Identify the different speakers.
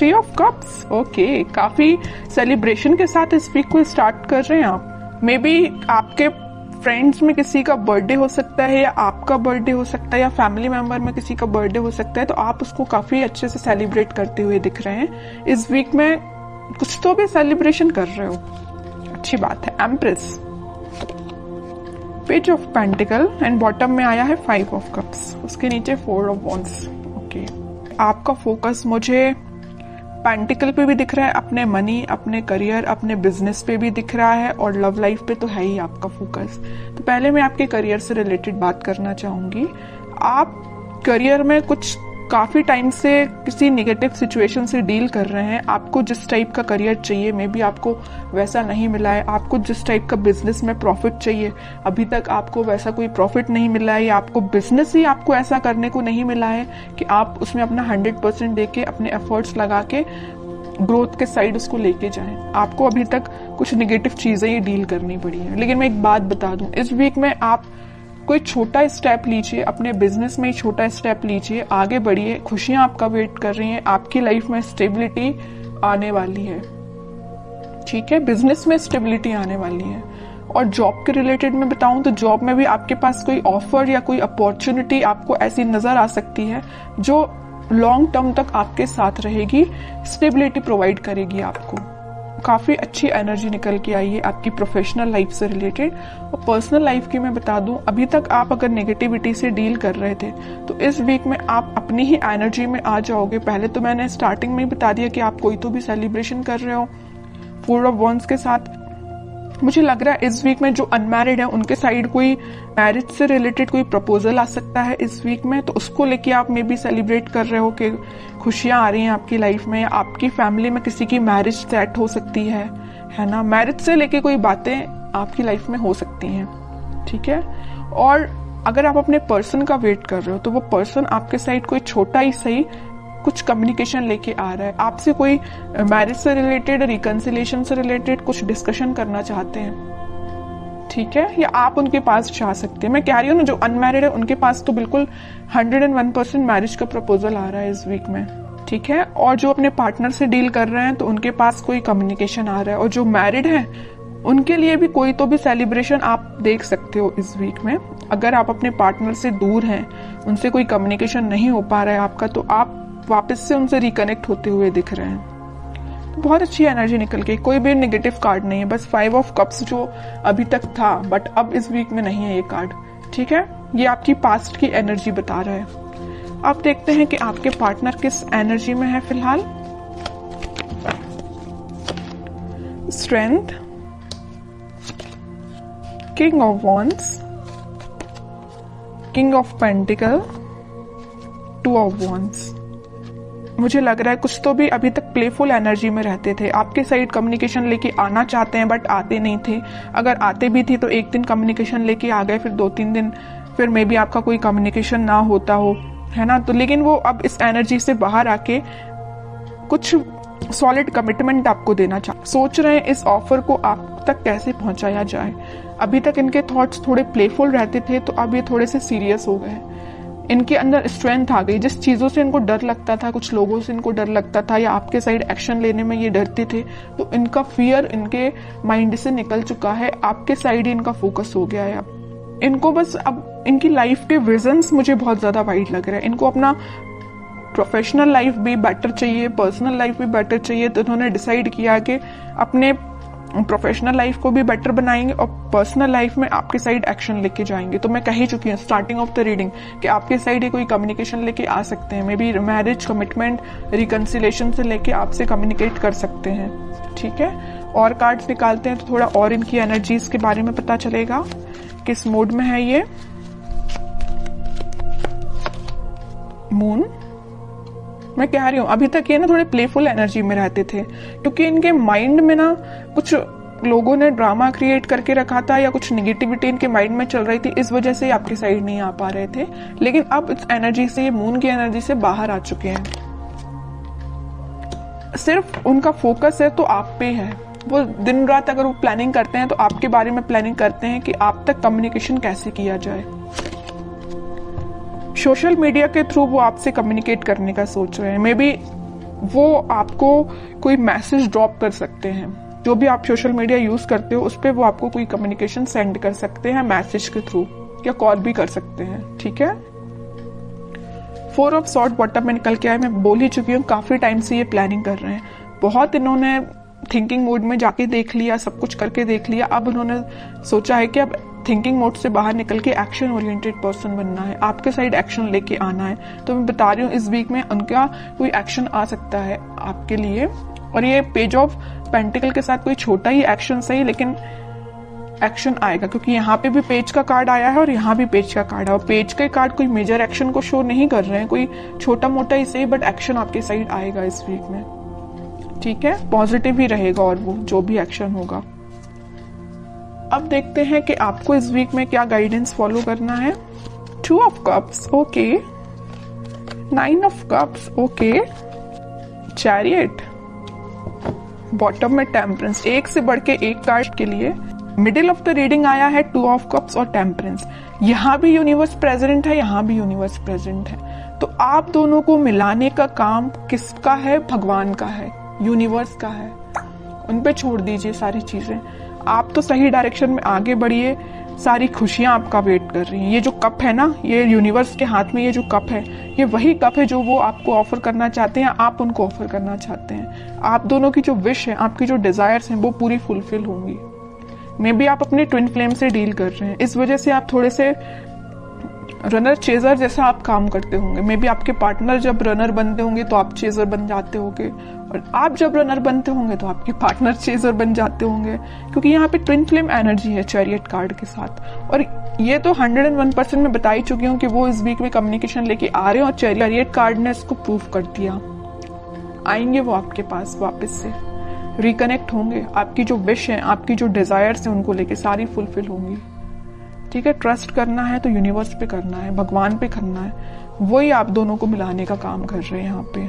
Speaker 1: 3 of cups, okay, काफी celebration के साथ इस वीक को स्टार्ट कर रहे हैं आप। मे बी आपके फ्रेंड्स में किसी का बर्थडे हो सकता है, या आपका बर्थडे हो सकता है, या फैमिली मेंबर में किसी का बर्थडे हो सकता है, तो आप उसको काफी अच्छे से सेलिब्रेट करते हुए दिख रहे हैं। इस वीक में कुछ तो भी सेलिब्रेशन कर रहे हो, अच्छी बात है। Empress, page of pentacle and bottom में आया है 5 ऑफ कप्स, उसके नीचे 4 ऑफ वॉन्ड्स। ओके, आपका फोकस मुझे पेंटिकल पे भी दिख रहा है, अपने मनी, अपने करियर, अपने बिजनेस पे भी दिख रहा है, और लव लाइफ पे तो है ही आपका फोकस। तो पहले मैं आपके करियर से रिलेटेड बात करना चाहूंगी। आप करियर में कुछ काफी टाइम से किसी नेगेटिव सिचुएशन से डील कर रहे हैं। आपको जिस टाइप का करियर चाहिए, मे बी आपको वैसा नहीं मिला है। आपको जिस टाइप का बिजनेस में प्रॉफिट चाहिए, अभी तक आपको वैसा कोई प्रॉफिट नहीं मिला है, या आपको बिजनेस ही आपको ऐसा करने को नहीं मिला है कि आप उसमें अपना 100% देके, अपने एफर्ट्स लगा के ग्रोथ के साइड उसको लेके जाएं। आपको अभी तक कुछ नेगेटिव चीजें ही डील करनी पड़ी है। लेकिन मैं एक बात बता दूं, इस वीक में आप कोई छोटा स्टेप लीजिए, अपने बिजनेस में ही छोटा स्टेप लीजिए, आगे बढ़िए। खुशियां आपका वेट कर रही हैं, आपकी लाइफ में स्टेबिलिटी आने वाली है, ठीक है, बिजनेस में स्टेबिलिटी आने वाली है। और जॉब के रिलेटेड में बताऊं तो जॉब में भी आपके पास कोई ऑफर या कोई अपॉर्चुनिटी आपको ऐसी नजर आ सकती है जो लॉन्ग टर्म तक आपके साथ रहेगी, स्टेबिलिटी प्रोवाइड करेगी आपको। काफी अच्छी एनर्जी निकल के आई है आपकी प्रोफेशनल लाइफ से रिलेटेड। और पर्सनल लाइफ की मैं बता दूं, अभी तक आप अगर नेगेटिविटी से डील कर रहे थे तो इस वीक में आप अपनी ही एनर्जी में आ जाओगे। पहले तो मैंने स्टार्टिंग में ही बता दिया कि आप कोई तो भी सेलिब्रेशन कर रहे हो 4 ऑफ वॉन्ड्स के साथ। मुझे लग रहा है इस वीक में जो अनमैरिड है उनके साइड कोई मैरिज से रिलेटेड कोई प्रपोजल आ सकता है इस वीक में, तो उसको लेके आप मे बी सेलिब्रेट कर रहे हो कि खुशियां आ रही हैं आपकी लाइफ में। आपकी फैमिली में किसी की मैरिज सेट हो सकती है ना, मैरिज से लेके कोई बातें आपकी लाइफ में हो सकती हैं, ठीक है। और अगर आप अपने पर्सन का वेट कर रहे हो तो वो पर्सन आपके साइड कोई छोटा ही सही कुछ कम्युनिकेशन लेके आ रहा है, आपसे कोई मैरिज से रिलेटेड, रिकंसिलेशन से रिलेटेड कुछ डिस्कशन करना चाहते हैं, ठीक है, या आप उनके पास जा सकते हैं। मैं कह रही हूँ ना, जो अनमैरिड है उनके पास तो बिल्कुल 101% मैरिज का प्रपोजल आ रहा है इस वीक में, ठीक है। और जो अपने पार्टनर से डील कर रहे हैं तो उनके पास कोई कम्युनिकेशन आ रहा है। और जो मैरिड है उनके लिए भी कोई तो भी सेलिब्रेशन आप देख सकते हो इस वीक में। अगर आप अपने पार्टनर से दूर हैं, उनसे कोई कम्युनिकेशन नहीं हो पा रहा है आपका, तो आप वापस से उनसे रिकनेक्ट होते हुए दिख रहे हैं। तो बहुत अच्छी एनर्जी निकल के, कोई भी नेगेटिव कार्ड नहीं है, बस 5 ऑफ कप्स जो अभी तक था बट अब इस वीक में नहीं है ये कार्ड, ठीक है। ये आपकी पास्ट की एनर्जी बता रहा है। अब देखते हैं कि आपके पार्टनर किस एनर्जी में है फिलहाल। Strength, king of wands, king of pentacle, 2 of wands. मुझे लग रहा है कुछ तो भी अभी तक प्लेफुल एनर्जी में रहते थे, आपके साइड कम्युनिकेशन लेके आना चाहते हैं बट आते नहीं थे। अगर आते भी थे तो एक दिन कम्युनिकेशन लेके आ गए, फिर 2-3 दिन फिर मे बी आपका कोई कम्युनिकेशन ना होता हो, है ना। तो लेकिन वो अब इस एनर्जी से बाहर आके कुछ सॉलिड कमिटमेंट आपको देना सोच रहे हैं। इस ऑफर को आप तक कैसे पहुंचाया जाए। अभी तक इनके थॉट्स थोड़े प्लेफुल रहते थे, तो अब ये थोड़े से सीरियस हो गए। इनके अंदर स्ट्रेंथ आ गई। जिस चीजों से इनको डर लगता था, कुछ लोगों से इनको डर लगता था, या आपके साइड एक्शन लेने में ये डरते थे, तो इनका फियर इनके माइंड से निकल चुका है। आपके साइड ही इनका फोकस हो गया है। अब इनको बस अब इनकी लाइफ के विजन्स मुझे बहुत ज्यादा वाइड लग रहा है। इनको अपना प्रोफेशनल लाइफ भी बेटर चाहिए, पर्सनल लाइफ भी बेटर चाहिए, तो इन्होंने डिसाइड किया कि अपने प्रोफेशनल लाइफ को भी बेटर बनाएंगे और पर्सनल लाइफ में आपके साइड एक्शन लेके जाएंगे। तो मैं कह ही चुकी हूँ स्टार्टिंग ऑफ द रीडिंग कि आपके साइड ही कोई कम्युनिकेशन लेके आ सकते हैं। May be marriage, commitment, reconciliation से लेके आपसे कम्युनिकेट कर सकते हैं, ठीक है। और कार्ड्स निकालते हैं तो थोड़ा और इनकी एनर्जीज के बारे में पता चलेगा, किस मूड में है ये। मून, मैं कह रही हूँ अभी तक ये ना थोड़े प्लेफुल एनर्जी में रहते थे, क्योंकि इनके माइंड में ना कुछ लोगों ने ड्रामा क्रिएट करके रखा था, या कुछ निगेटिविटी इनके माइंड में चल रही थी, इस वजह से आपके साइड नहीं आ पा रहे थे। लेकिन अब इस एनर्जी से, ये मून की एनर्जी से बाहर आ चुके हैं। सिर्फ उनका फोकस है तो आप पे है। वो दिन रात अगर वो प्लानिंग करते हैं तो आपके बारे में प्लानिंग करते हैं कि आप तक कम्युनिकेशन कैसे किया जाए। सोशल मीडिया के थ्रू वो आपसे कम्युनिकेट करने का सोच रहे हैं। मे बी वो आपको कोई मैसेज ड्रॉप कर सकते हैं। जो भी आप सोशल मीडिया यूज करते हो उस पर वो आपको कोई कम्युनिकेशन सेंड कर सकते हैं मैसेज के थ्रू, या कॉल भी कर सकते हैं, ठीक है। 4 ऑफ सॉर्ड बॉटम में निकल के आए, मैं बोल ही चुकी हूँ काफी टाइम से ये प्लानिंग कर रहे हैं, बहुत इन्होंने थिंकिंग मोड में जाके देख लिया, सब कुछ करके देख लिया, अब उन्होंने सोचा है कि अब थिंकिंग मोड से बाहर निकल के एक्शन ओरिएंटेड पर्सन बनना है, आपके साइड एक्शन लेके आना है। तो मैं बता रही हूँ इस वीक में उनका कोई एक्शन आ सकता है आपके लिए, और ये पेज ऑफ पेंटिकल के साथ कोई छोटा ही एक्शन सही, लेकिन एक्शन आएगा, क्योंकि यहाँ पे भी पेज का कार्ड आया है और यहाँ भी पेज का कार्ड है, और पेज के कार्ड कोई मेजर एक्शन को शो नहीं कर रहे हैं, कोई छोटा मोटा ही सही, बट एक्शन आपके साइड आएगा इस वीक में, ठीक है। पॉजिटिव ही रहेगा और वो जो भी एक्शन होगा। अब देखते हैं कि आपको इस वीक में क्या गाइडेंस फॉलो करना है। 2 of cups, okay. 9 of cups, okay. Chariot, bottom में टेम्परेंस, एक से बढ़ के एक कार्ड के लिए मिडिल ऑफ द रीडिंग आया है 2 ऑफ कप्स और टेम्परेंस। यहाँ भी यूनिवर्स प्रेजेंट है, यहाँ भी यूनिवर्स प्रेजेंट है, तो आप दोनों को मिलाने का काम किसका है? भगवान का है, यूनिवर्स का है। उन पे छोड़ दीजिए सारी चीजें, आप तो सही डायरेक्शन में आगे बढ़िए, सारी खुशियां आपका वेट कर रही हैं। ये जो कप है ना, ये यूनिवर्स के हाथ में ये जो कप है, ये वही कप है जो वो आपको ऑफर करना चाहते हैं, आप उनको ऑफर करना चाहते हैं। आप दोनों की जो विश है, आपकी जो डिजायर्स हैं, वो पूरी फुलफिल होंगी। मे बी आप अपने ट्विन फ्लेम से डील कर रहे हैं, इस वजह से आप थोड़े से रनर चेजर जैसा आप काम करते होंगे। मे बी आपके पार्टनर जब रनर बनते होंगे तो आप चेजर बन जाते होंगे, और आप जब रनर बनते होंगे तो आपके पार्टनर चेजर बन जाते होंगे, क्योंकि यहाँ पे ट्विन फ्लेम एनर्जी है चैरियट कार्ड के साथ। और ये तो 101% में बता ही चुकी हूँ कि वो इस वीक में कम्युनिकेशन लेके आ रहे हैं, और चैरियट कार्ड ने इसको प्रूव कर दिया। आएंगे वो आपके पास वापस से, रिकनेक्ट होंगे, आपकी जो विश है, आपकी जो डिजायर्स है, उनको लेके सारी फुलफिल होंगी, ठीक है। ट्रस्ट करना है तो यूनिवर्स पे करना है, भगवान पे करना है, वही आप दोनों को मिलाने का काम कर रहे हैं यहाँ पे।